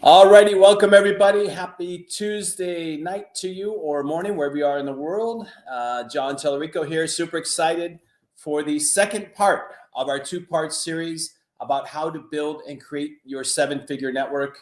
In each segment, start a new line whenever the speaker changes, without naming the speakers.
Alrighty, welcome everybody. Happy Tuesday night to you or morning, wherever you are in the world. John Tellerico here, super excited for the second part of our two-part series about how to build and create your seven-figure network.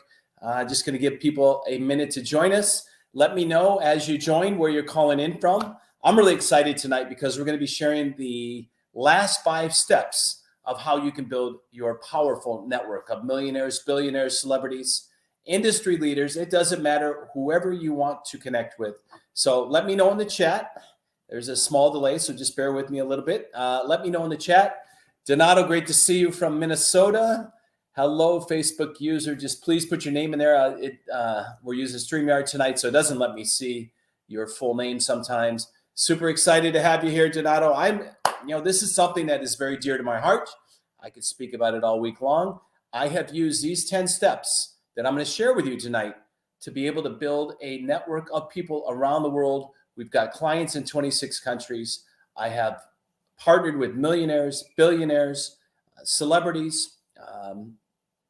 Just going to give people a minute to join us. Let me know as you join where you're calling in from. I'm really excited tonight because we're going to be sharing the last 5 steps of how you can build your powerful network of millionaires, billionaires, celebrities, industry leaders. It doesn't matter, whoever you want to connect with. So let me know in the chat. There's a small delay, so just bear with me a little bit. Let me know in the chat. Donato, great to see you from Minnesota. Hello, Facebook user. Just please put your name in there. We're using StreamYard tonight, so it doesn't let me see your full name sometimes. Super excited to have you here, Donato. This is something that is very dear to my heart. I could speak about it all week long. I have used these 10 steps that I'm going to share with you tonight to be able to build a network of people around the world. We've got clients in 26 countries. I have partnered with millionaires, billionaires, celebrities,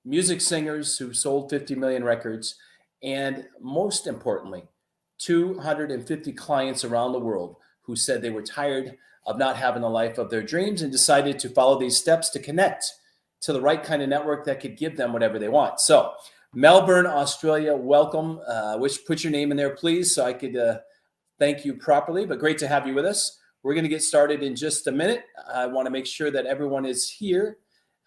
music singers who sold 50 million records, and most importantly, 250 clients around the world who said they were tired of not having the life of their dreams and decided to follow these steps to connect to the right kind of network that could give them whatever they want. So Melbourne, Australia, welcome. Put your name in there, please, so I could thank you properly. But great to have you with us. We're going to get started in just a minute. I want to make sure that everyone is here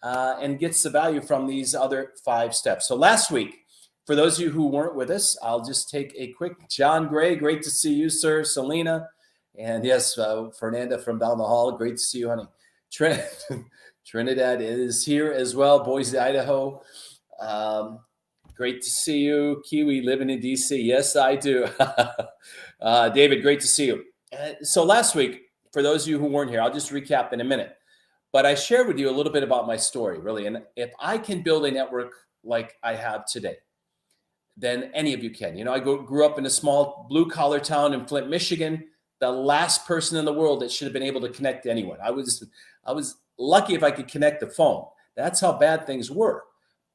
and gets the value from these other 5 steps. So last week, for those of you who weren't with us, I'll just take a quick. John Gray, great to see you, sir. Selena, and yes, Fernanda from down the hall, great to see you, honey. Trinidad is here as well. Boise, Idaho. Great to see you. Kiwi living in DC. Yes, I do. David, great to see you. So last week, for those of you who weren't here, I'll just recap in a minute. But I shared with you a little bit about my story, really. And if I can build a network like I have today, then any of you can. I grew up in a small blue-collar town in Flint, Michigan, the last person in the world that should have been able to connect to anyone. I was lucky if I could connect the phone. That's how bad things were.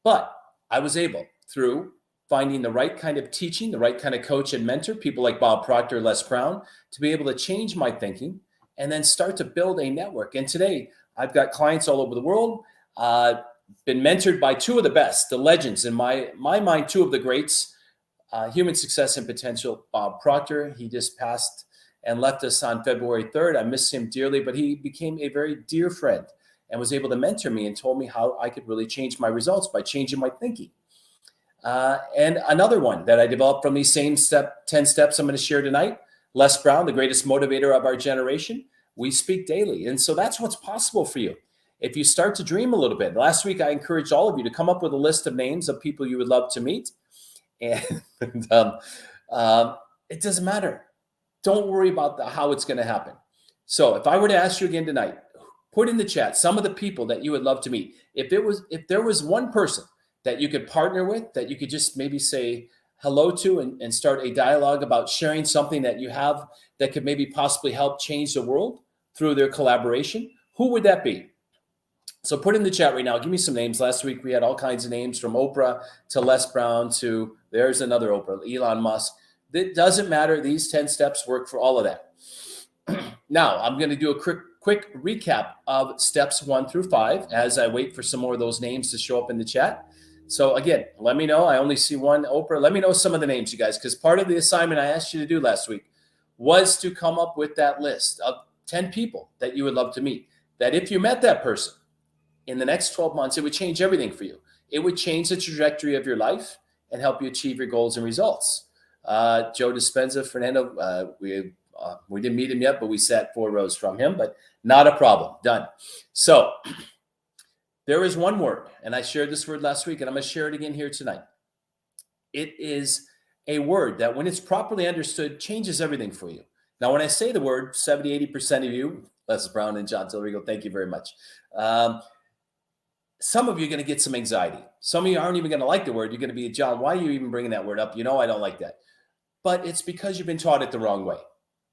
But I was able, through finding the right kind of teaching, the right kind of coach and mentor, people like Bob Proctor, Les Brown, to be able to change my thinking and then start to build a network. And today, I've got clients all over the world, been mentored by 2 of the best, the legends, in my mind, 2 of the greats, Human Success and Potential, Bob Proctor. He just passed and left us on February 3rd. I miss him dearly, but he became a very dear friend and was able to mentor me and told me how I could really change my results by changing my thinking. And another one that I developed from these same 10 steps I'm going to share tonight, Les Brown, the greatest motivator of our generation. We speak daily. And so that's what's possible for you. If you start to dream a little bit. Last week, I encouraged all of you to come up with a list of names of people you would love to meet. And it doesn't matter. Don't worry about how it's going to happen. So if I were to ask you again tonight, put in the chat some of the people that you would love to meet. If there was one person that you could partner with, that you could just maybe say hello to and start a dialogue about sharing something that you have that could maybe possibly help change the world through their collaboration, who would that be? So put in the chat right now. Give me some names. Last week, we had all kinds of names from Oprah to Les Brown to there's another Oprah, Elon Musk. It doesn't matter. These 10 steps work for all of that. Now, I'm going to do a quick recap of steps 1 through 5 as I wait for some more of those names to show up in the chat. So again, let me know. I only see one Oprah. Let me know some of the names, you guys, because part of the assignment I asked you to do last week was to come up with that list of 10 people that you would love to meet, that if you met that person in the next 12 months, it would change everything for you. It would change the trajectory of your life and help you achieve your goals and results. Joe Dispenza, Fernando, we didn't meet him yet, but we sat 4 rows from him, but not a problem. Done. So there is one word, and I shared this word last week, and I'm going to share it again here tonight. It is a word that, when it's properly understood, changes everything for you. Now, when I say the word, 70, 80% of you, Les Brown and John Tellerico, thank you very much. Some of you are going to get some anxiety. Some of you aren't even going to like the word. You're going to be, John, why are you even bringing that word up? I don't like that. But it's because you've been taught it the wrong way.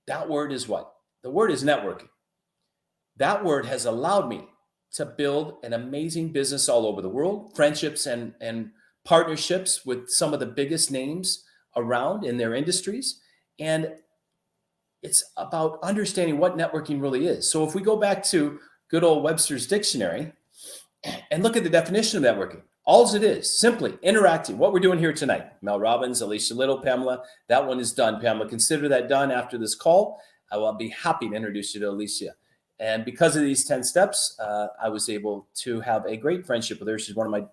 That word is what? The word is networking. That word has allowed me to build an amazing business all over the world, friendships and partnerships with some of the biggest names around in their industries. And it's about understanding what networking really is. So if we go back to good old Webster's dictionary and look at the definition of networking, all it is simply interacting. What we're doing here tonight, Mel Robbins, Alicia Little, Pamela, that one is done. Pamela, consider that done after this call. I will be happy to introduce you to Alicia. And because of these 10 steps, I was able to have a great friendship with her. She's one of my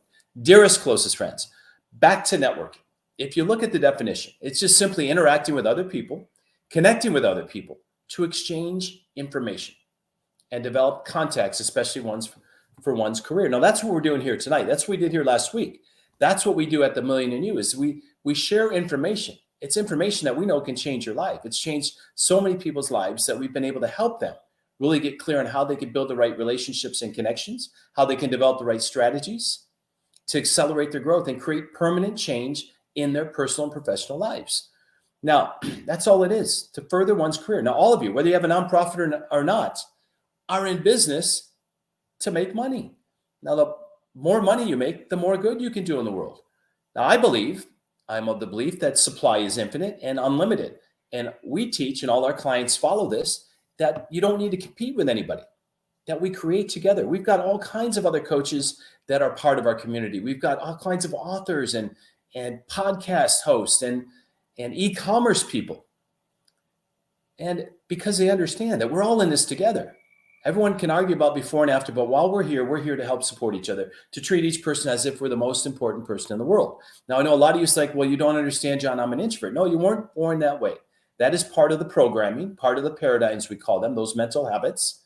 dearest, closest friends. Back to networking. If you look at the definition, it's just simply interacting with other people, connecting with other people to exchange information and develop contacts, especially ones for one's career. Now, that's what we're doing here tonight. That's what we did here last week. That's what we do at the Million and You is we share information. It's information that we know can change your life. It's changed so many people's lives that we've been able to help them really get clear on how they can build the right relationships and connections, how they can develop the right strategies to accelerate their growth and create permanent change in their personal and professional lives. Now, that's all it is, to further one's career. Now, all of you, whether you have a nonprofit or not, are in business to make money. Now, the more money you make, the more good you can do in the world. Now, I'm of the belief that supply is infinite and unlimited. And we teach, and all our clients follow this, that you don't need to compete with anybody, that we create together. We've got all kinds of other coaches that are part of our community. We've got all kinds of authors and podcast hosts and e-commerce people. And because they understand that we're all in this together. Everyone can argue about before and after, but while we're here to help support each other, to treat each person as if we're the most important person in the world. Now, I know a lot of you say, well, you don't understand, John, I'm an introvert. No, you weren't born that way. That is part of the programming, part of the paradigms, we call them, those mental habits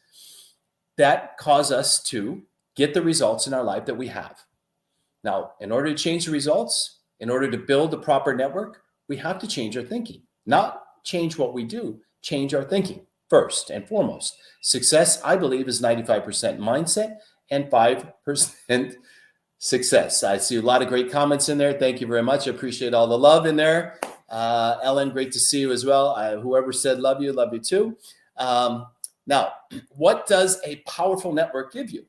that cause us to get the results in our life that we have. Now, in order to change the results, in order to build the proper network, we have to change our thinking, not change what we do, change our thinking first and foremost. Success, I believe, is 95% mindset and 5% success. I see a lot of great comments in there. Thank you very much. I appreciate all the love in there. Ellen, great to see you as well. Whoever said love you too. Now, what does a powerful network give you?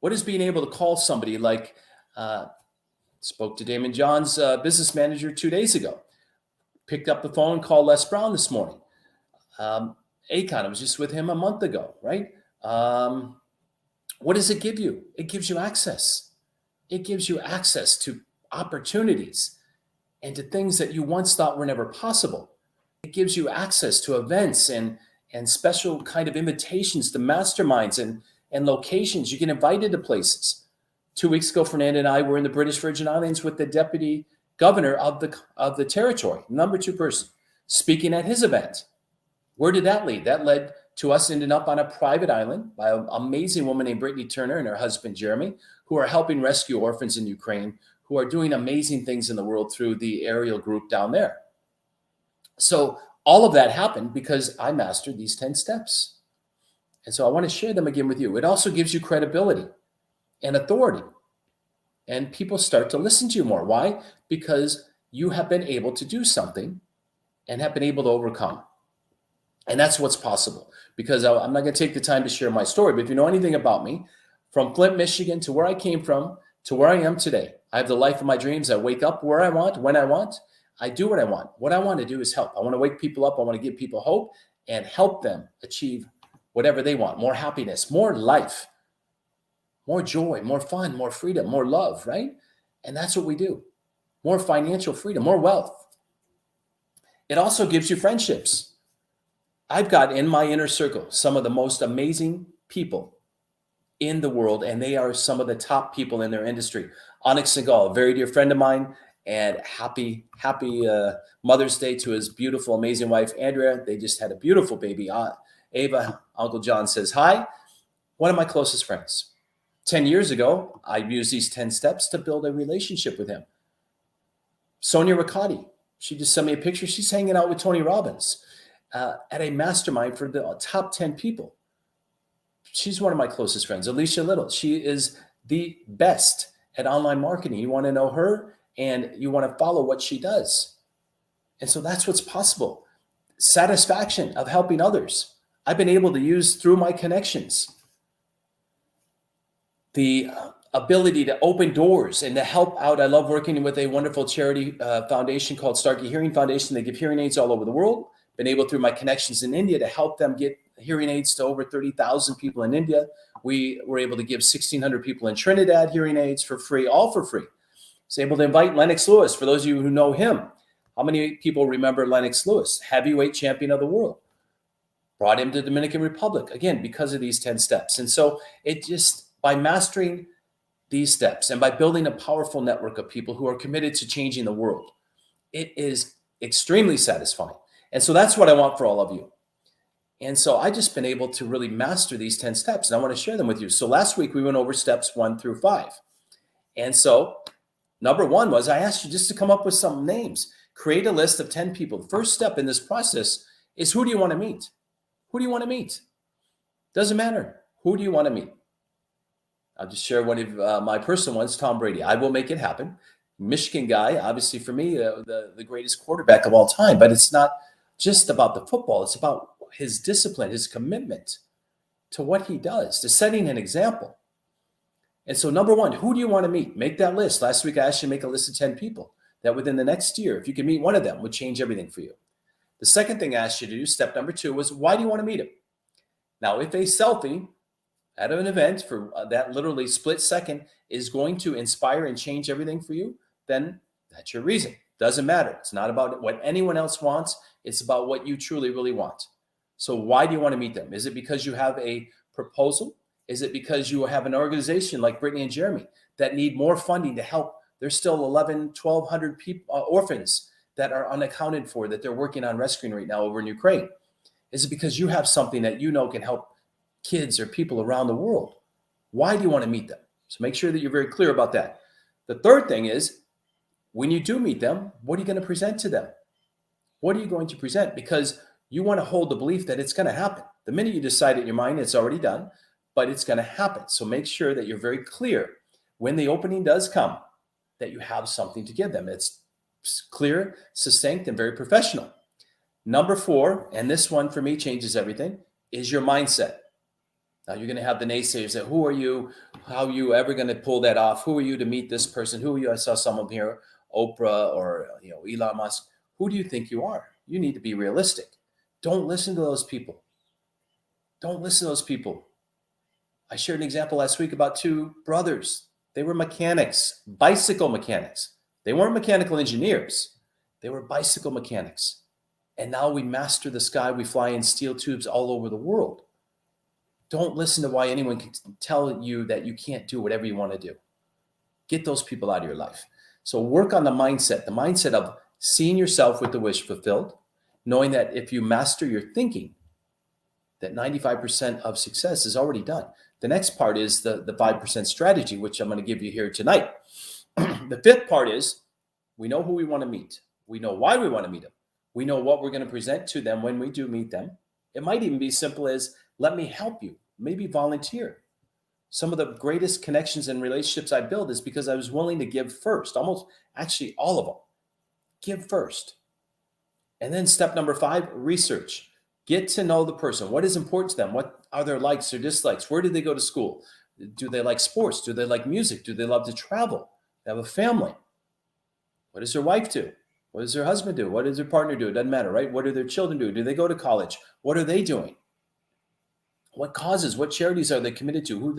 What is being able to call somebody like, spoke to Damon John's business manager 2 days ago, picked up the phone, called Les Brown this morning. Akon, I was just with him a month ago, right? What does it give you? It gives you access. It gives you access to opportunities and to things that you once thought were never possible. It gives you access to events and special kind of invitations to masterminds and locations. You get invited to places. 2 weeks ago, Fernanda and I were in the British Virgin Islands with the deputy governor of the territory, number 2 person, speaking at his event. Where did that lead? That led to us ending up on a private island by an amazing woman named Brittany Turner and her husband, Jeremy, who are helping rescue orphans in Ukraine, who are doing amazing things in the world through the Ariel group down there. So all of that happened because I mastered these 10 steps. And so I want to share them again with you. It also gives you credibility and authority. And people start to listen to you more. Why? Because you have been able to do something and have been able to overcome. And that's what's possible. Because I'm not going to take the time to share my story, but if you know anything about me, from Flint, Michigan to where I came from to where I am today, I have the life of my dreams. I wake up where I want, when I want. I do what I want. What I want to do is help. I want to wake people up. I want to give people hope and help them achieve whatever they want. More happiness, more life, more joy, more fun, more freedom, more love, right? And that's what we do. More financial freedom, more wealth. It also gives you friendships. I've got in my inner circle some of the most amazing people in the world, and they are some of the top people in their industry. Onyx Segal, a very dear friend of mine, and happy Mother's Day to his beautiful, amazing wife, Andrea. They just had a beautiful baby. Ava, Uncle John says hi. One of my closest friends. 10 years ago, I used these 10 steps to build a relationship with him. Sonia Riccati, she just sent me a picture. She's hanging out with Tony Robbins at a mastermind for the top 10 people. She's one of my closest friends. Alicia Little, she is the best at online marketing. You want to know her and you want to follow what she does. And so that's what's possible. Satisfaction of helping others. I've been able to use through my connections the ability to open doors and to help out. I love working with a wonderful charity foundation called Starkey Hearing Foundation. They give hearing aids all over the world. Been able through my connections in India to help them get hearing aids to over 30,000 people in India. We were able to give 1,600 people in Trinidad hearing aids for free, all for free. I was able to invite Lennox Lewis. For those of you who know him, how many people remember Lennox Lewis, heavyweight champion of the world? Brought him to the Dominican Republic, again, because of these 10 steps. And so it just, by mastering these steps and by building a powerful network of people who are committed to changing the world, it is extremely satisfying. And so that's what I want for all of you. And so I just been able to really master these 10 steps, and I want to share them with you. So last week we went over steps 1 through 5. And so number 1 was I asked you just to come up with some names. Create a list of 10 people. The first step in this process is, who do you want to meet? Who do you want to meet? Doesn't matter. Who do you want to meet? I'll just share one of my personal ones, Tom Brady. I will make it happen. Michigan guy, obviously for me, the greatest quarterback of all time. But it's not just about the football. It's about his discipline, his commitment to what he does, to setting an example. And so number 1, who do you want to meet? Make that list. Last week I asked you to make a list of 10 people that within the next year, if you could meet one of them, would change everything for you. The second thing I asked you to do, step number 2, was, why do you want to meet him? Now, if a selfie at an event for that literally split second is going to inspire and change everything for you, then that's your reason. Doesn't matter. It's not about what anyone else wants. It's about what you truly, really want. So why do you want to meet them? Is it because you have a proposal? Is it because you have an organization like Brittany and Jeremy that need more funding to help? There's still 1,200 people, orphans that are unaccounted for, that they're working on rescuing right now over in Ukraine. Is it because you have something that you know can help kids or people around the world? Why do you want to meet them? So make sure that you're very clear about that. The third thing is, when you do meet them, what are you going to present to them? What are you going to present? Because you want to hold the belief that it's going to happen. The minute you decide in your mind, it's already done, but it's going to happen. So make sure that you're very clear when the opening does come, that you have something to give them. It's clear, succinct, and very professional. Number 4, and this one for me changes everything, is your mindset. Now you're going to have the naysayers that, who are you? How are you ever going to pull that off? Who are you to meet this person? Who are you? I saw someone here, Oprah or Elon Musk. Who do you think you are? You need to be realistic. Don't listen to those people. Don't listen to those people. I shared an example last week about 2 brothers. They were mechanics, bicycle mechanics. They weren't mechanical engineers. They were bicycle mechanics. And now we master the sky. We fly in steel tubes all over the world. Don't listen to why anyone can tell you that you can't do whatever you want to do. Get those people out of your life. So work on the mindset of seeing yourself with the wish fulfilled, knowing that if you master your thinking, that 95% of success is already done. The next part is the 5% strategy, which I'm going to give you here tonight. The 5th part is, we know who we want to meet. We know why we want to meet them. We know what we're going to present to them when we do meet them. It might even be simple as, let me help you, maybe volunteer. Some of the greatest connections and relationships I built is because I was willing to give first, almost actually all of them. Give first. And then step number 5, research. Get to know the person. What is important to them? What are their likes or dislikes? Where do they go to school? Do they like sports? Do they like music? Do they love to travel? They have a family. What does their wife do? What does their husband do? What does their partner do? It doesn't matter, right? What do their children do? Do they go to college? What are they doing? What causes, what charities are they committed to? Who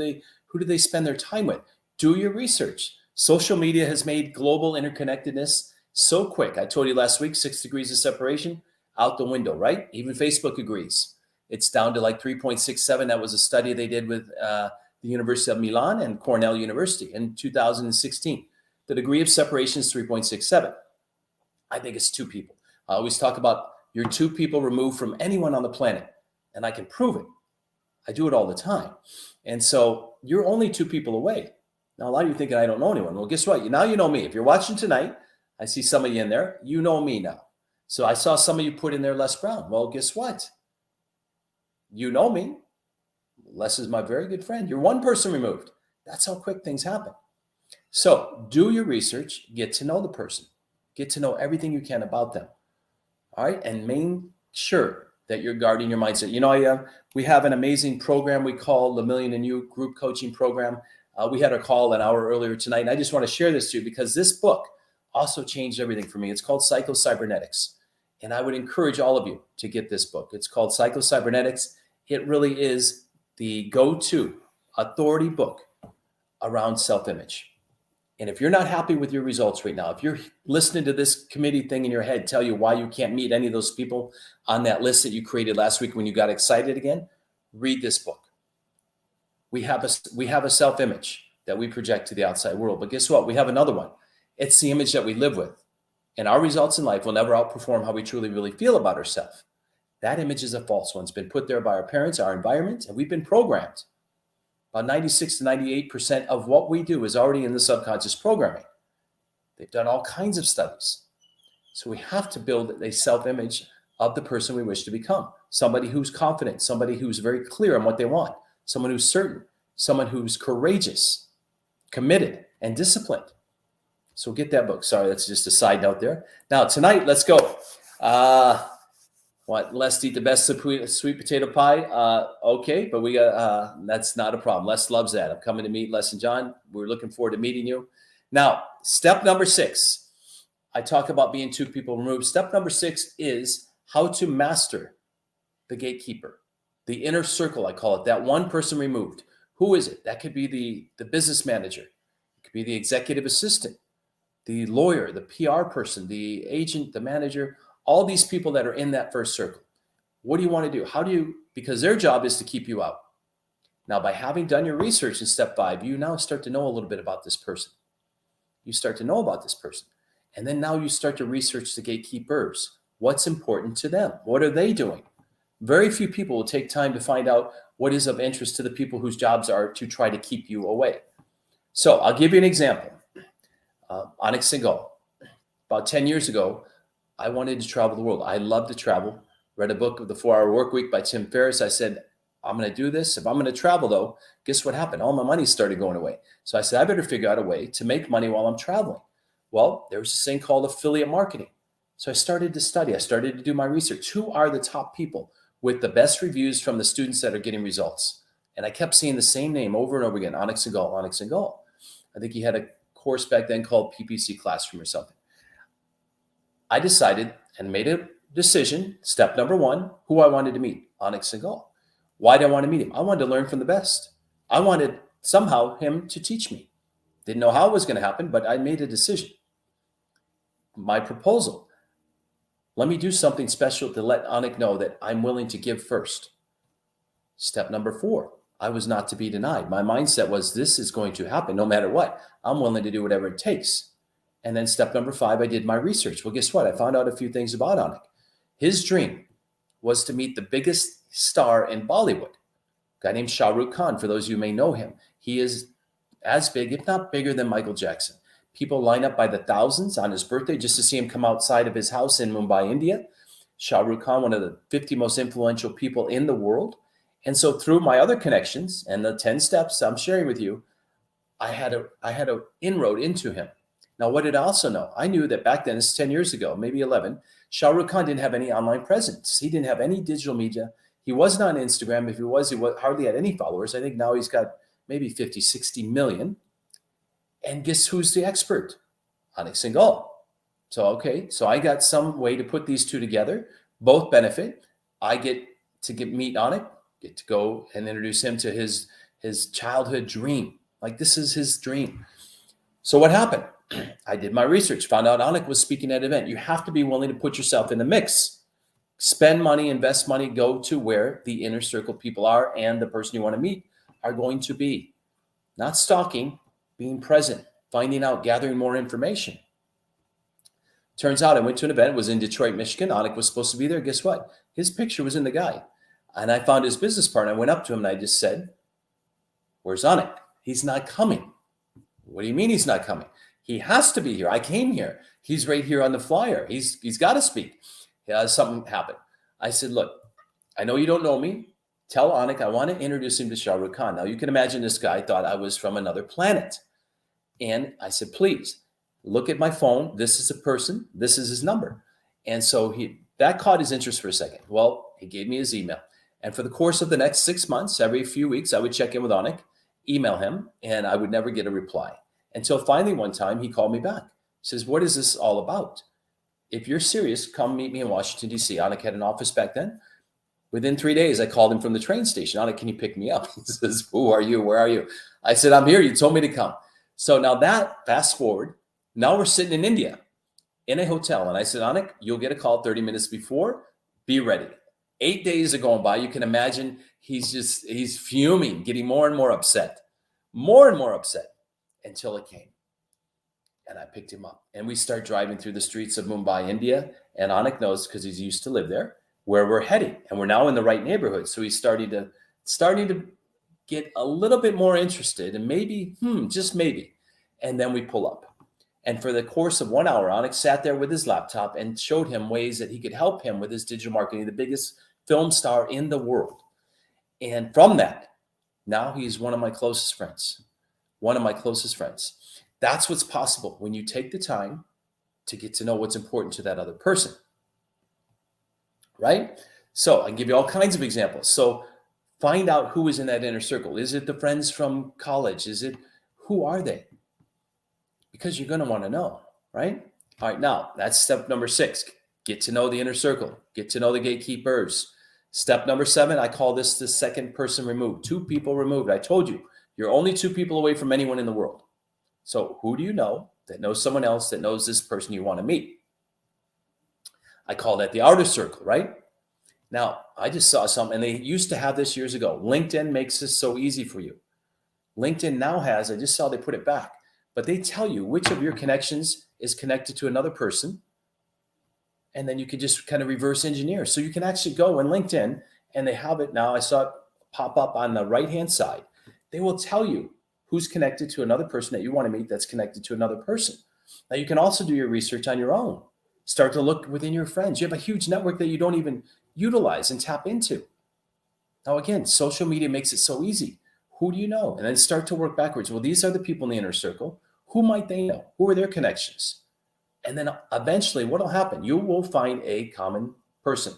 do they spend their time with? Do your research. Social media has made global interconnectedness so quick. I told you last week, 6 degrees of separation out the window, right? Even Facebook agrees. It's down to like 3.67. That was a study they did with the University of Milan and Cornell University in 2016. The degree of separation is 3.67. I think it's 2 people. I always talk about you're 2 people removed from anyone on the planet, and I can prove it. I do it all the time. And so you're only 2 people away. Now, a lot of you are thinking, I don't know anyone. Well, guess what? Now you know me. If you're watching tonight, I see some of you in there. You know me now. So I saw some of you put in there Les Brown. Well, guess what? You know me. Les is my very good friend. You're 1 person removed. That's how quick things happen. So do your research. Get to know the person. Get to know everything you can about them. All right? And make sure that you're guarding your mindset. We have an amazing program we call the Million and You group coaching program. We had a call an hour earlier tonight, and I just want to share this to you because this book also changed everything for me. It's called Psycho-Cybernetics, and I would encourage all of you to get this book. It's called Psycho-Cybernetics. It really is the go-to authority book around self-image. And if you're not happy with your results right now, if you're listening to this committee thing in your head tell you why you can't meet any of those people on that list that you created last week when you got excited again, read this book. We have a self-image that we project to the outside world. But guess what? We have another one. It's the image that we live with. And our results in life will never outperform how we truly, really feel about ourselves. That image is a false one. It's been put there by our parents, our environment, and we've been programmed. About 96 to 98% of what we do is already in the subconscious programming. They've done all kinds of studies. So we have to build a self-image of the person we wish to become. Somebody who's confident, somebody who's very clear on what they want, someone who's certain, someone who's courageous, committed, and disciplined. So get that book. Sorry, that's just a side note there. Now, tonight, let's go. Les to eat the best sweet potato pie? Okay, but we got that's not a problem. Les loves that. I'm coming to meet Les and John. We're looking forward to meeting you. Now, step number 6. I talk about being 2 people removed. Step number 6 is how to master the gatekeeper, the inner circle, I call it, that one person removed. Who is it? That could be the business manager. It could be the executive assistant, the lawyer, the PR person, the agent, the manager, all these people that are in that first circle. What do you want to do? Because their job is to keep you out. Now, by having done your research in step 5, you now start to know a little bit about this person. You start to know about this person. And then now you start to research the gatekeepers. What's important to them? What are they doing? Very few people will take time to find out what is of interest to the people whose jobs are to try to keep you away. So I'll give you an example. Anik Singhal. About 10 years ago, I wanted to travel the world. I love to travel. Read a book of The 4-Hour Workweek by Tim Ferriss. I said, I'm going to do this. If I'm going to travel, though, guess what happened? All my money started going away. So I said, I better figure out a way to make money while I'm traveling. Well, there was this thing called affiliate marketing. So I started to study. I started to do my research. Who are the top people with the best reviews from the students that are getting results? And I kept seeing the same name over and over again, Anik Singhal, Anik Singhal. I think he had a course back then called PPC Classroom or something. I decided and made a decision, step number 1, who I wanted to meet, Anik Singhal. Why did I want to meet him? I wanted to learn from the best. I wanted somehow him to teach me. Didn't know how it was going to happen, but I made a decision. My proposal, let me do something special to let Anik know that I'm willing to give first. Step number 4, I was not to be denied. My mindset was this is going to happen no matter what. I'm willing to do whatever it takes. And then step number 5, I did my research. Well, guess what? I found out a few things about Anik. His dream was to meet the biggest star in Bollywood, a guy named Shah Rukh Khan. For those of you who may know him, he is as big, if not bigger, than Michael Jackson. People line up by the thousands on his birthday just to see him come outside of his house in Mumbai, India. Shah Rukh Khan, one of the 50 most influential people in the world. And so through my other connections and the 10 steps I'm sharing with you, I had a inroad into him. Now, what did I also know? I knew that back then, it's 10 years ago, maybe 11, Shah Rukh Khan didn't have any online presence. He didn't have any digital media. He wasn't on Instagram. If he was, hardly had any followers. I think now he's got maybe 50, 60 million. And guess who's the expert? Anik Singhal. So I got some way to put these two together. Both benefit. I get to meet Anik, get to go and introduce him to his childhood dream. Like, this is his dream. So what happened? I did my research, found out Anik was speaking at an event. You have to be willing to put yourself in the mix. Spend money, invest money, go to where the inner circle people are and the person you want to meet are going to be. Not stalking, being present, finding out, gathering more information. Turns out I went to an event. It was in Detroit, Michigan. Anik was supposed to be there. Guess what? His picture was in the guide. And I found his business partner. I went up to him and I just said, where's Anik? He's not coming. What do you mean he's not coming? He has to be here. I came here. He's right here on the flyer. He's got to speak. Something happened. I said, look, I know you don't know me. Tell Anik I want to introduce him to Shah Rukh Khan. Now, you can imagine this guy thought I was from another planet. And I said, please, look at my phone. This is a person. This is his number. And so that caught his interest for a second. Well, he gave me his email. And for the course of the next 6 months, every few weeks, I would check in with Anik email him, and I would never get a reply. Until finally one time he called me back. He says, what is this all about? If you're serious, come meet me in Washington, D.C. Anik had an office back then. Within 3 days, I called him from the train station. Anik, can you pick me up? He says, who are you? Where are you? I said, I'm here. You told me to come. So now that, fast forward, now we're sitting in India in a hotel. And I said, Anik, you'll get a call 30 minutes before. Be ready. 8 days are going by. You can imagine he's fuming, getting more and more upset until it came. And I picked him up. And we start driving through the streets of Mumbai, India. And Anik knows, because he's used to live there, where we're heading. And we're now in the right neighborhood. So he's starting to get a little bit more interested, and maybe, just maybe. And then we pull up. And for the course of 1 hour, Anik sat there with his laptop and showed him ways that he could help him with his digital marketing, the biggest film star in the world. And from that, now he's one of my closest friends. That's what's possible when you take the time to get to know what's important to that other person, right? So I can give you all kinds of examples. So find out who is in that inner circle. Is it the friends from college? Who are they? Because you're going to want to know, right? All right, now that's step number 6. Get to know the inner circle. Get to know the gatekeepers. Step number 7, I call this the second person removed. 2 people removed. I told you, you're only 2 people away from anyone in the world. So who do you know that knows someone else that knows this person you want to meet? I call that the outer circle, right? Now, I just saw something, and they used to have this years ago. LinkedIn makes this so easy for you. LinkedIn now has, I just saw they put it back, but they tell you which of your connections is connected to another person. And then you can just kind of reverse engineer. So you can actually go in LinkedIn, and they have it now. I saw it pop up on the right-hand side. They will tell you who's connected to another person that you want to meet that's connected to another person. Now, you can also do your research on your own. Start to look within your friends. You have a huge network that you don't even utilize and tap into. Now, again, social media makes it so easy. Who do you know? And then start to work backwards. Well, these are the people in the inner circle. Who might they know? Who are their connections? And then eventually what will happen? You will find a common person.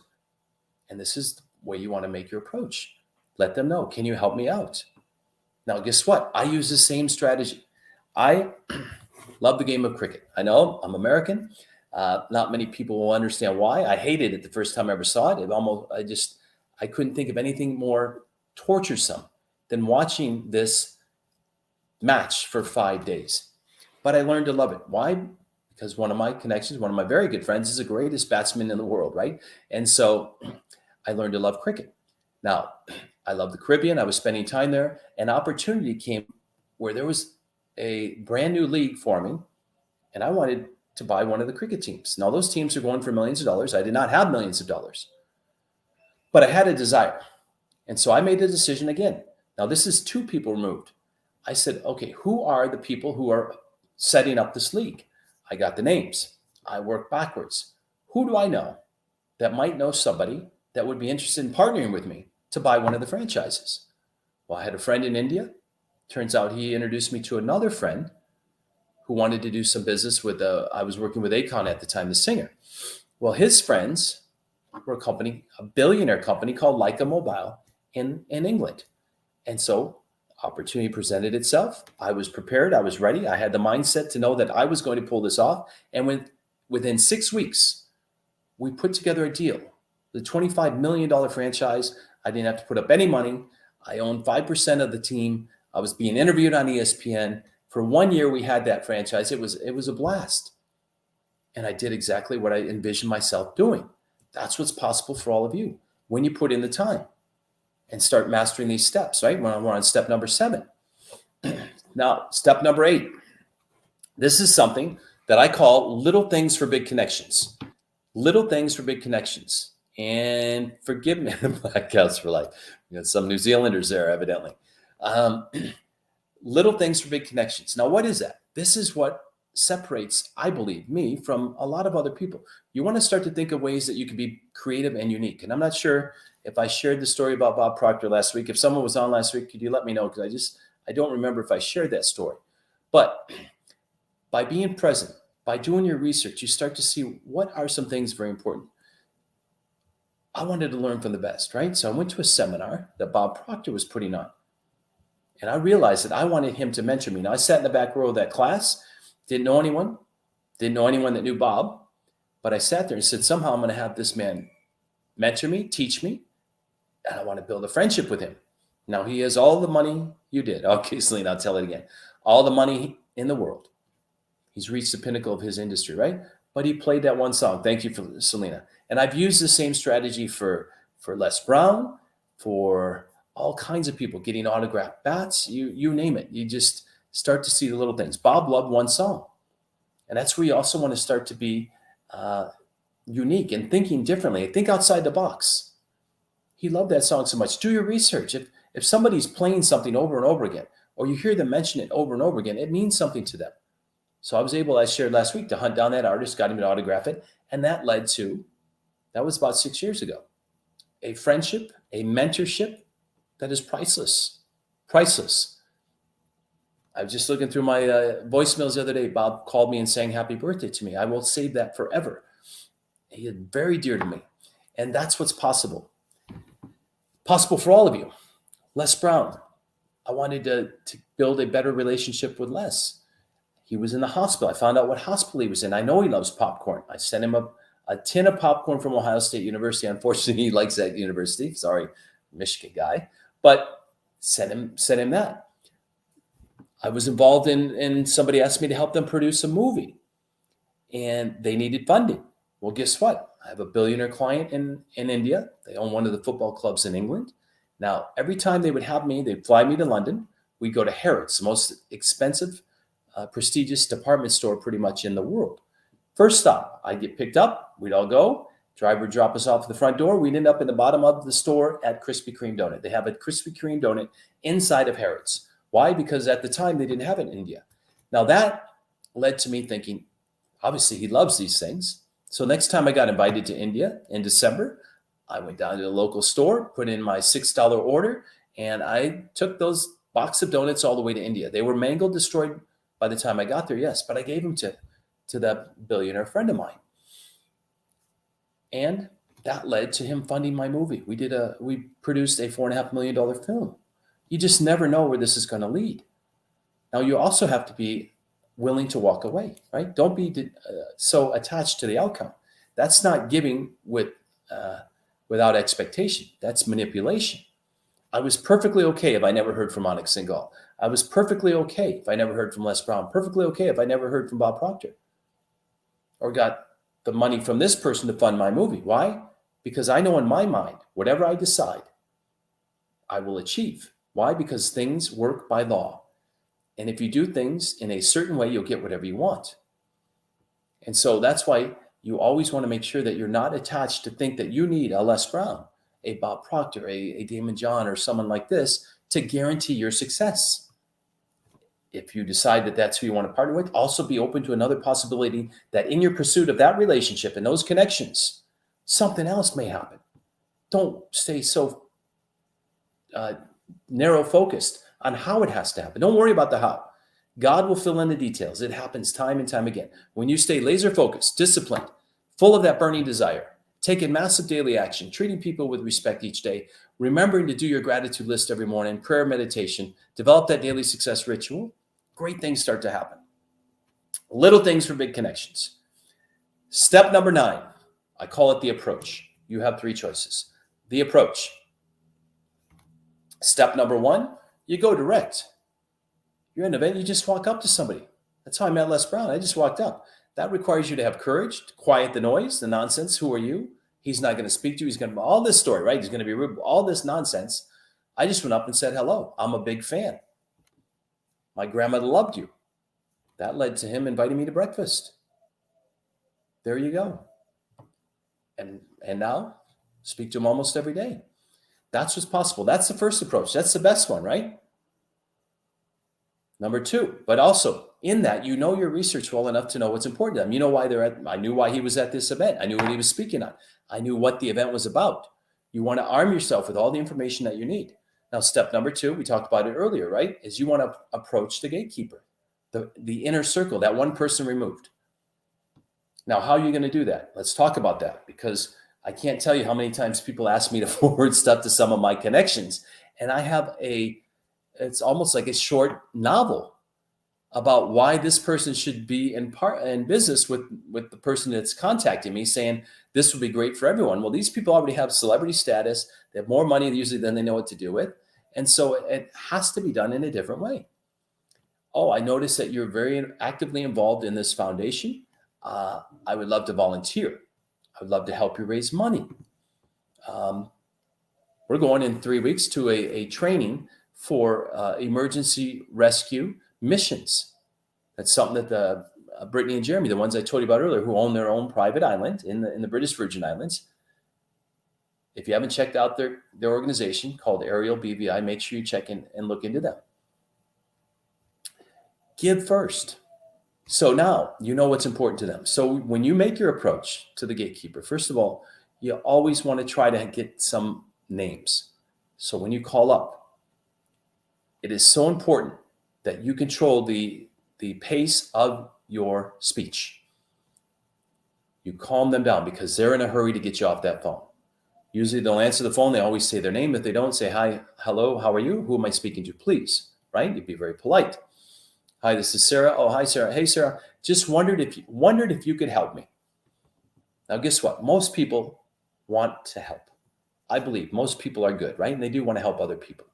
And this is the way you want to make your approach. Let them know, can you help me out? Now, guess what? I use the same strategy. I love the game of cricket. I know I'm American. Not many people will understand why. I hated it the first time I ever saw it. I couldn't think of anything more torturesome than watching this match for 5 days. But I learned to love it. Why? Because one of my connections, one of my very good friends, is the greatest batsman in the world, right? And so I learned to love cricket. Now, I love the Caribbean. I was spending time there. An opportunity came where there was a brand new league forming, and I wanted to buy one of the cricket teams. Now, those teams are going for millions of dollars. I did not have millions of dollars, but I had a desire. And so I made a decision again. Now, this is 2 people removed. I said, okay, who are the people who are setting up this league? I got the names. I worked backwards. Who do I know that might know somebody that would be interested in partnering with me to buy one of the franchises? Well, I had a friend in India. Turns out he introduced me to another friend who wanted to do some business with, I was working with Akon at the time, the singer. Well, his friends were a billionaire company called Leica Mobile in England. And so opportunity presented itself. I was prepared. I was ready. I had the mindset to know that I was going to pull this off. And within 6 weeks, we put together a deal. The $25 million franchise. I didn't have to put up any money. I owned 5% of the team. I was being interviewed on ESPN. For 1 year, we had that franchise. It was a blast. And I did exactly what I envisioned myself doing. That's what's possible for all of you when you put in the time and start mastering these steps, right? We're on step number 7. Now, step number 8. This is something that I call little things for big connections. Little things for big connections. And forgive me, Blackouts for life. You got some New Zealanders there, evidently. Little things for big connections. Now, what is that? This is what separates, I believe, me from a lot of other people. You want to start to think of ways that you can be creative and unique. And I'm not sure if I shared the story about Bob Proctor last week. If someone was on last week, could you let me know? Because I don't remember if I shared that story. But by being present, by doing your research, you start to see what are some things very important. I wanted to learn from the best, right? So I went to a seminar that Bob Proctor was putting on. And I realized that I wanted him to mentor me. Now, I sat in the back row of that class, didn't know anyone that knew Bob, but I sat there and said, somehow I'm going to have this man mentor me, teach me, and I want to build a friendship with him. Now, he has all the money you did. Okay, Selena, I'll tell it again. All the money in the world. He's reached the pinnacle of his industry, right? But he played that one song. Thank you for Selena. And I've used the same strategy for Les Brown, for all kinds of people getting autographed bats, you name it. You just start to see the little things. Bob loved one song. And that's where you also want to start to be unique and thinking differently. Think outside the box. He loved that song so much. Do your research. If somebody's playing something over and over again, or you hear them mention it over and over again, it means something to them. So I was able, I shared last week, to hunt down that artist, got him to autograph it. And that led to, that was about 6 years ago, a friendship, a mentorship that is priceless. Priceless. I was just looking through my voicemails the other day. Bob called me and sang happy birthday to me. I will save that forever. He is very dear to me. And that's what's possible. Possible for all of you. Les Brown. I wanted to build a better relationship with Les. He was in the hospital. I found out what hospital he was in. I know he loves popcorn. I sent him a tin of popcorn from Ohio State University. Unfortunately, he likes that university. Sorry, Michigan guy. But sent him that. I was involved in somebody asked me to help them produce a movie. And they needed funding. Well, guess what? I have a billionaire client in India. They own one of the football clubs in England. Now, every time they would have me, they'd fly me to London. We'd go to Harrods, the most expensive, prestigious department store pretty much in the world. First stop, I'd get picked up. We'd all go. Driver would drop us off at the front door. We'd end up in the bottom of the store at Krispy Kreme donut. They have a Krispy Kreme donut inside of Harrods. Why? Because at the time, they didn't have it in India. Now, that led to me thinking, obviously, he loves these things. So next time I got invited to India in December, I went down to the local store, put in my $6 order, and I took those box of donuts all the way to India. They were mangled, destroyed by the time I got there, yes, but I gave them to that billionaire friend of mine. And that led to him funding my movie. We produced a $4.5 million film. You just never know where this is going to lead. Now, you also have to be willing to walk away, right? Don't be so attached to the outcome. That's not giving without expectation. That's manipulation. I was perfectly okay if I never heard from Anik Singhal. I was perfectly okay if I never heard from Les Brown. Perfectly okay if I never heard from Bob Proctor or got the money from this person to fund my movie. Why? Because I know in my mind, whatever I decide, I will achieve. Why? Because things work by law. And if you do things in a certain way, you'll get whatever you want. And so that's why you always want to make sure that you're not attached to think that you need a Les Brown, a Bob Proctor, a Damon John, or someone like this to guarantee your success. If you decide that that's who you want to partner with, also be open to another possibility that in your pursuit of that relationship and those connections, something else may happen. Don't stay so narrow focused on how it has to happen. Don't worry about the how. God will fill in the details. It happens time and time again. When you stay laser focused, disciplined, full of that burning desire, taking massive daily action, treating people with respect each day, remembering to do your gratitude list every morning, prayer, meditation, develop that daily success ritual, great things start to happen. Little things for big connections. Step number 9, I call it the approach. You have 3 choices. The approach. Step number 1, you go direct. You're in an event, you just walk up to somebody. That's how I met Les Brown. I just walked up. That requires you to have courage, to quiet the noise, the nonsense. Who are you? He's not going to speak to you. He's going to, all this story, right? He's going to be rude, all this nonsense. I just went up and said, hello, I'm a big fan. My grandmother loved you. That led to him inviting me to breakfast. There you go. And now, speak to him almost every day. That's what's possible. That's the first approach. That's the best one, right? Number 2, but also in that, you know your research well enough to know what's important to them. You know why I knew why he was at this event. I knew what he was speaking on. I knew what the event was about. You want to arm yourself with all the information that you need. Now, step number 2, we talked about it earlier, right? Is you want to approach the gatekeeper, the inner circle, that one person removed. Now, how are you going to do that? Let's talk about that, because I can't tell you how many times people ask me to forward stuff to some of my connections. And I have a it's almost like a short novel about why this person should be in business with the person that's contacting me, saying this would be great for everyone. Well, these people already have celebrity status. They have more money usually than they know what to do with. And so it has to be done in a different way. Oh, I noticed that you're very actively involved in this foundation. I would love to volunteer. I would love to help you raise money. We're going in 3 weeks to a training for emergency rescue missions. That's something that the Brittany and Jeremy, the ones I told you about earlier, who own their own private island in the British Virgin Islands. If you haven't checked out their organization called Ariel BVI, make sure you check in and look into them. Give first. So now you know what's important to them. So when you make your approach to the gatekeeper, first of all, you always want to try to get some names. So when you call up, it is so important that you control the pace of your speech. You calm them down because they're in a hurry to get you off that phone. Usually they'll answer the phone. They always say their name. If they don't, say, hi, hello, how are you? Who am I speaking to, please? Right? You'd be very polite. Hi, this is Sarah. Oh, hi, Sarah. Hey, Sarah. Just wondered if you could help me. Now, guess what? Most people want to help. I believe most people are good, right? And they do want to help other people.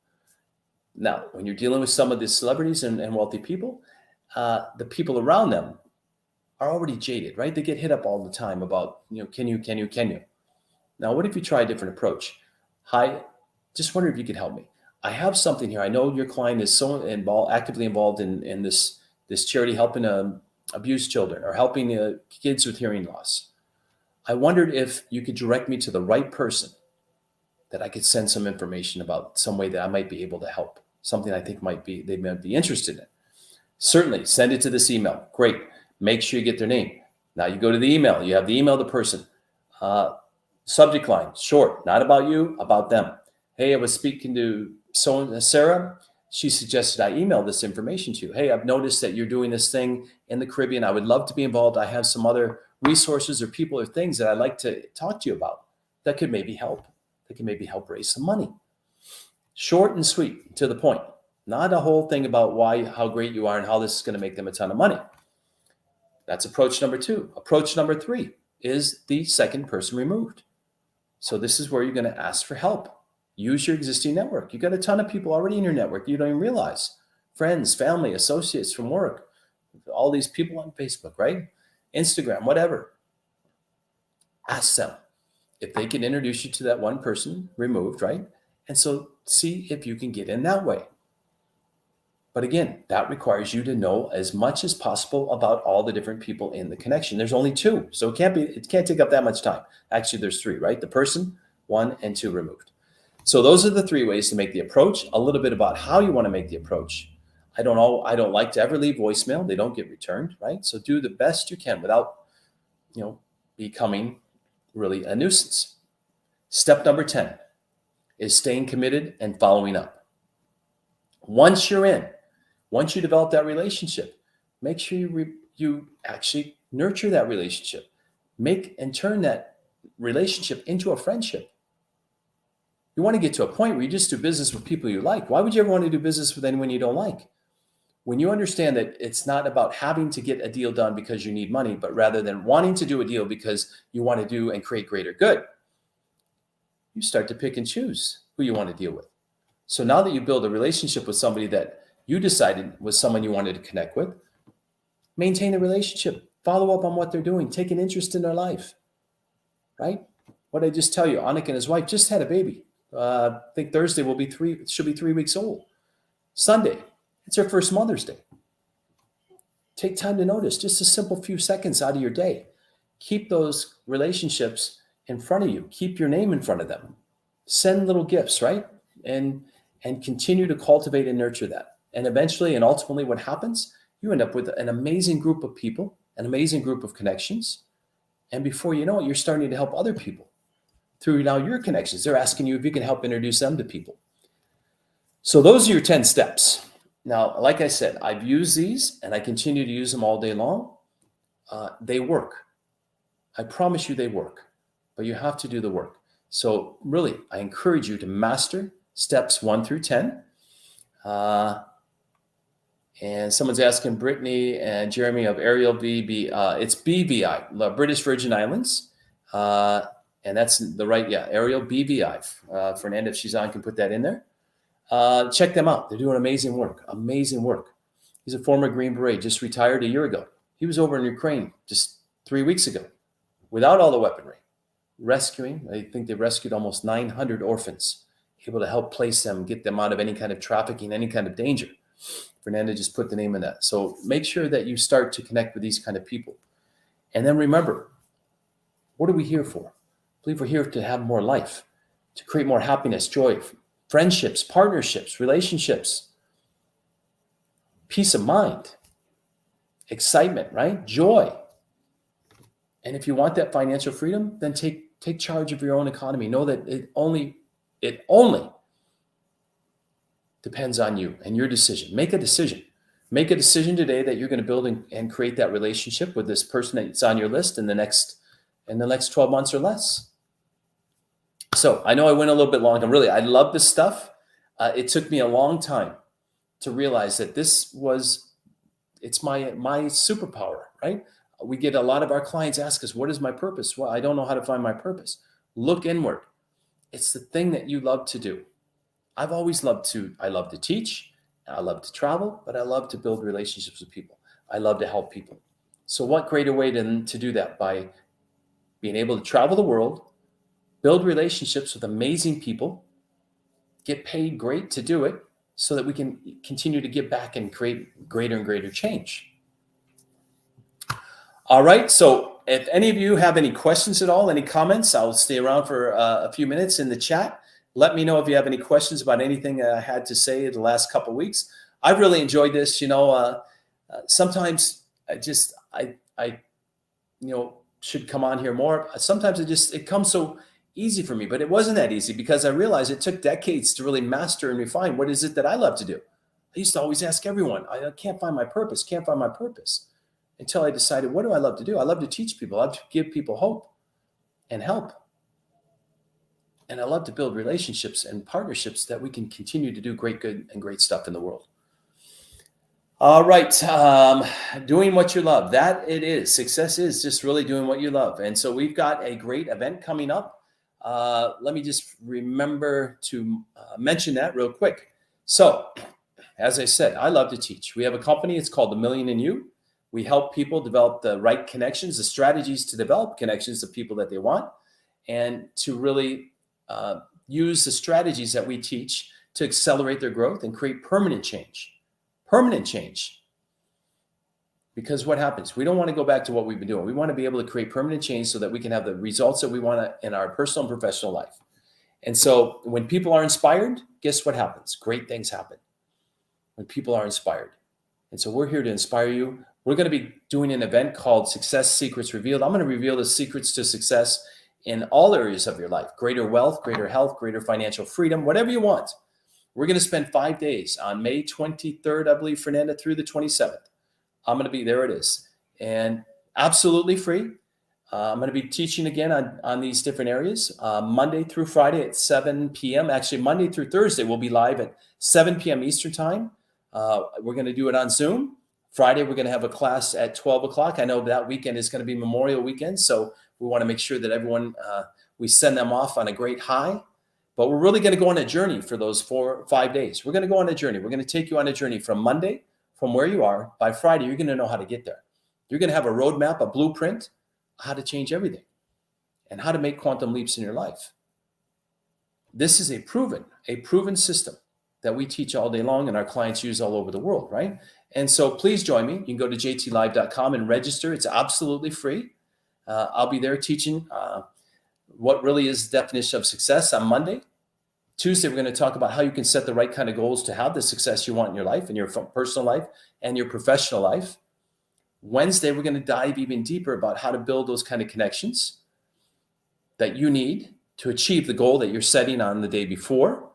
Now, when you're dealing with some of the celebrities and wealthy people, the people around them are already jaded, right? They get hit up all the time about, can you? Now, what if you try a different approach? Hi, just wonder if you could help me. I have something here. I know your client is so actively involved in this charity helping abused children or helping kids with hearing loss. I wondered if you could direct me to the right person that I could send some information about, some way that I might be able to help, something I think they might be interested in. Certainly, send it to this email. Great. Make sure you get their name. Now you go to the email. You have the email of the person. Subject line, short, not about you, about them. Hey, I was speaking to Sarah. She suggested I email this information to you. Hey, I've noticed that you're doing this thing in the Caribbean. I would love to be involved. I have some other resources or people or things that I'd like to talk to you about that could maybe help. That can maybe help raise some money. Short and sweet, to the point. Not a whole thing about how great you are and how this is going to make them a ton of money. That's approach number 2. Approach number 3 is the second person removed. So this is where you're going to ask for help. Use your existing network. You got a ton of people already in your network you don't even realize. Friends, family, associates from work, all these people on Facebook, right? Instagram, whatever. Ask them if they can introduce you to that one person removed, right? And so see if you can get in that way. But again, that requires you to know as much as possible about all the different people in the connection. There's only 2, so it can't take up that much time. Actually, there's 3, right? The person, 1, and 2 removed. So those are the 3 ways to make the approach. A little bit about how you want to make the approach. I don't like to ever leave voicemail. They don't get returned, right? So do the best you can without, becoming really a nuisance. Step number 10 is staying committed and following up. Once you develop that relationship, make sure you actually nurture that relationship. Make and turn that relationship into a friendship. You want to get to a point where you just do business with people you like. Why would you ever want to do business with anyone you don't like? When you understand that it's not about having to get a deal done because you need money, but rather than wanting to do a deal because you want to do and create greater good, you start to pick and choose who you want to deal with. So now that you build a relationship with somebody that you decided was someone you wanted to connect with, maintain the relationship, follow up on what they're doing, take an interest in their life, right? What did I just tell you? Anik and his wife just had a baby. I think Thursday she'll be 3 weeks old. Sunday, it's her first Mother's Day. Take time to notice, just a simple few seconds out of your day. Keep those relationships in front of you. Keep your name in front of them. Send little gifts, right? And continue to cultivate and nurture that. And eventually and ultimately what happens, you end up with an amazing group of people, an amazing group of connections. And before you know it, you're starting to help other people through now your connections. They're asking you if you can help introduce them to people. So those are your 10 steps. Now, like I said, I've used these and I continue to use them all day long. They work. I promise you they work, but you have to do the work. So really, I encourage you to master steps 1 through 10. And someone's asking Brittany and Jeremy of Ariel it's BVI, British Virgin Islands. And that's the right, Ariel BVI. Fernanda, if she's on, can put that in there. Check them out. They're doing amazing work. He's a former Green Beret, just retired a year ago. He was over in Ukraine just 3 weeks ago without all the weaponry, rescuing. I think they rescued almost 900 orphans, able to help place them, get them out of any kind of trafficking, any kind of danger. Fernanda just put the name in that. So make sure that you start to connect with these kind of people. And then remember, what are we here for? I believe we're here to have more life, to create more happiness, joy, friendships, partnerships, relationships, peace of mind, excitement, right? Joy. And if you want that financial freedom, then take charge of your own economy. Know that it only depends on you and your decision. Make a decision. Make a decision today that you're going to build and create that relationship with this person that's on your list in the next 12 months or less. So I know I went a little bit long. I love this stuff. It took me a long time to realize that it's my superpower, right? We get a lot of our clients ask us, what is my purpose? Well, I don't know how to find my purpose. Look inward. It's the thing that you love to do. I love to teach, I love to travel, but I love to build relationships with people. I love to help people. So what greater way to do that by being able to travel the world, build relationships with amazing people, get paid great to do it so that we can continue to give back and create greater and greater change. All right. So if any of you have any questions at all, any comments, I'll stay around for a few minutes in the chat. Let me know if you have any questions about anything I had to say in the last couple of weeks. I've really enjoyed this. Sometimes I should come on here more. Sometimes it comes so easy for me, but it wasn't that easy because I realized it took decades to really master and refine what is it that I love to do. I used to always ask everyone, I can't find my purpose, until I decided, what do I love to do? I love to teach people. I love to give people hope and help. And I love to build relationships and partnerships that we can continue to do great good and great stuff in the world. All right. Doing what you love. That it is. Success is just really doing what you love. And so we've got a great event coming up. Let me just remember to mention that real quick. So, as I said, I love to teach. We have a company. It's called The Million in You. We help people develop the right connections, the strategies to develop connections to people that they want, and to really use the strategies that we teach to accelerate their growth and create permanent change. Because what happens? We don't want to go back to what we've been doing. We want to be able to create permanent change so that we can have the results that we want in our personal and professional life. And so when people are inspired, guess what happens? Great things happen when people are inspired. And so we're here to inspire you. We're going to be doing an event called Success Secrets Revealed. I'm going to reveal the secrets to success in all areas of your life: greater wealth, greater health, greater financial freedom, whatever you want. We're going to spend 5 days on May 23rd, I believe, Fernanda, through the 27th. I'm going to be there. It is. And absolutely free. I'm going to be teaching again on these different areas, Monday through Friday at 7 p.m. Actually, Monday through Thursday, we'll be live at 7 p.m. Eastern time. We're going to do it on Zoom. Friday, we're going to have a class at 12 o'clock. I know that weekend is going to be Memorial Weekend, so we want to make sure that everyone, we send them off on a great high. But we're really going to go on a journey for those 4 or 5 days. We're going to go on a journey. We're going to take you on a journey from Monday, from where you are. By Friday, you're going to know how to get there. You're going to have a roadmap, a blueprint, how to change everything and how to make quantum leaps in your life. This is a proven system that we teach all day long and our clients use all over the world, right? And so please join me. You can go to jtlive.com and register. It's absolutely free. I'll be there teaching what really is the definition of success on Monday. Tuesday, we're going to talk about how you can set the right kind of goals to have the success you want in your life, in your personal life and your professional life. Wednesday, we're going to dive even deeper about how to build those kind of connections that you need to achieve the goal that you're setting on the day before.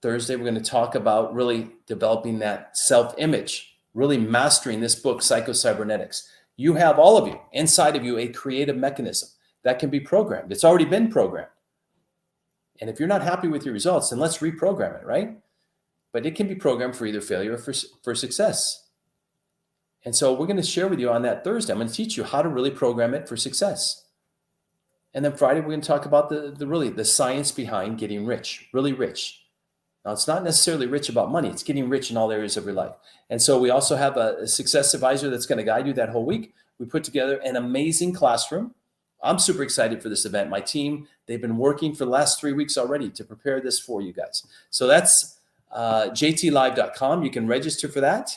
Thursday, we're going to talk about really developing that self-image, really mastering this book, Psycho-Cybernetics. You have, all of you, inside of you, a creative mechanism that can be programmed. It's already been programmed. And if you're not happy with your results, then let's reprogram it, right? but it can be programmed for either failure or for success. And so we're going to share with you on that Thursday. I'm going to teach you how to really program it for success. And then Friday, we're going to talk about the science behind getting rich, really rich. Now, it's not necessarily rich about money. It's getting rich in all areas of your life. And so we also have a success advisor that's going to guide you that whole week. We put together an amazing classroom. I'm super excited for this event. My team, they've been working for the last 3 weeks already to prepare this for you guys. So that's jtlive.com. You can register for that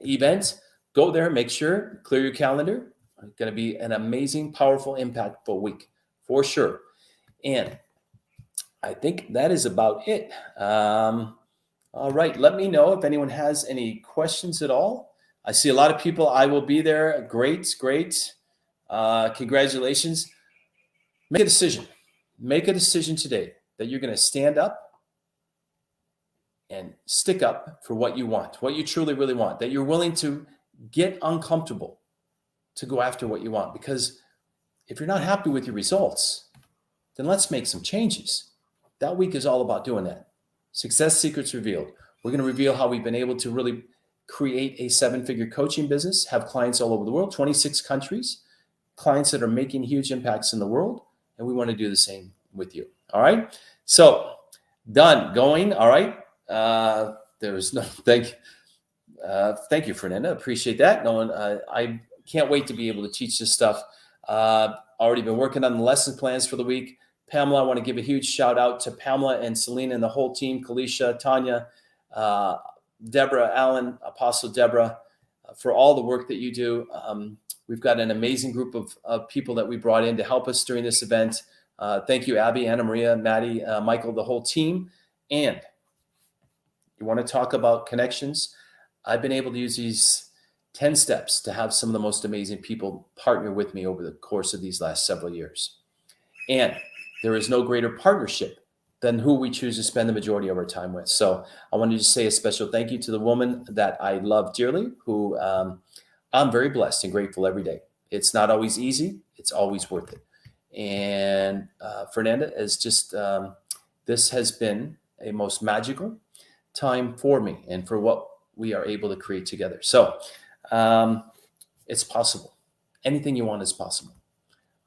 event. Go there, make sure, clear your calendar. It's going to be an amazing, powerful, impactful week for sure. And I think that is about it. All right. Let me know if anyone has any questions at all. I see a lot of people. I will be there. Great. Congratulations. Make a decision. Make a decision today that you're going to stand up and stick up for what you want, what you truly, really want, that you're willing to get uncomfortable to go after what you want. Because if you're not happy with your results, then let's make some changes. That week is all about doing that. Success Secrets Revealed. We're going to reveal how we've been able to really create a 7-figure coaching business, have clients all over the world, 26 countries, clients that are making huge impacts in the world. And we want to do the same with you. All right. So done going. All right. There's no thank you, Fernanda. Appreciate that. I can't wait to be able to teach this stuff. Already been working on the lesson plans for the week. Pamela, I want to give a huge shout out to Pamela and Selena and the whole team, Kalisha, Tanya, Deborah, Alan, Apostle Deborah, for all the work that you do. We've got an amazing group of people that we brought in to help us during this event. Thank you, Abby, Anna Maria, Maddie, Michael, the whole team. And you want to talk about connections? I've been able to use these 10 steps to have some of the most amazing people partner with me over the course of these last several years. And there is no greater partnership than who we choose to spend the majority of our time with. So I wanted to say a special thank you to the woman that I love dearly, who I'm very blessed and grateful every day. It's not always easy. It's always worth it. And Fernanda is just, this has been a most magical time for me and for what we are able to create together. So it's possible. Anything you want is possible.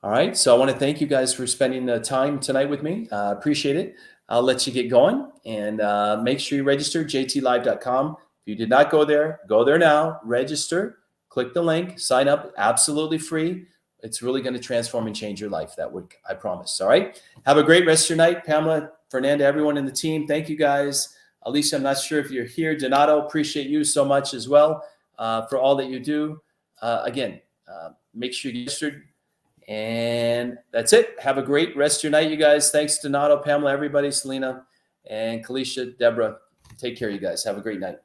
All right. So I want to thank you guys for spending the time tonight with me. Appreciate it. I'll let you get going and make sure you register jtlive.com. If you did not go there now, register, click the link, sign up, absolutely free. It's really going to transform and change your life that week, I promise. All right. Have a great rest of your night. Pamela, Fernanda, everyone in the team. Thank you guys. Alicia, I'm not sure if you're here. Donato, appreciate you so much as well for all that you do. Again, make sure you registered. And that's it. Have a great rest of your night, you guys. Thanks, Donato, Pamela, everybody, Selena, and Kalisha, Deborah. Take care, you guys. Have a great night.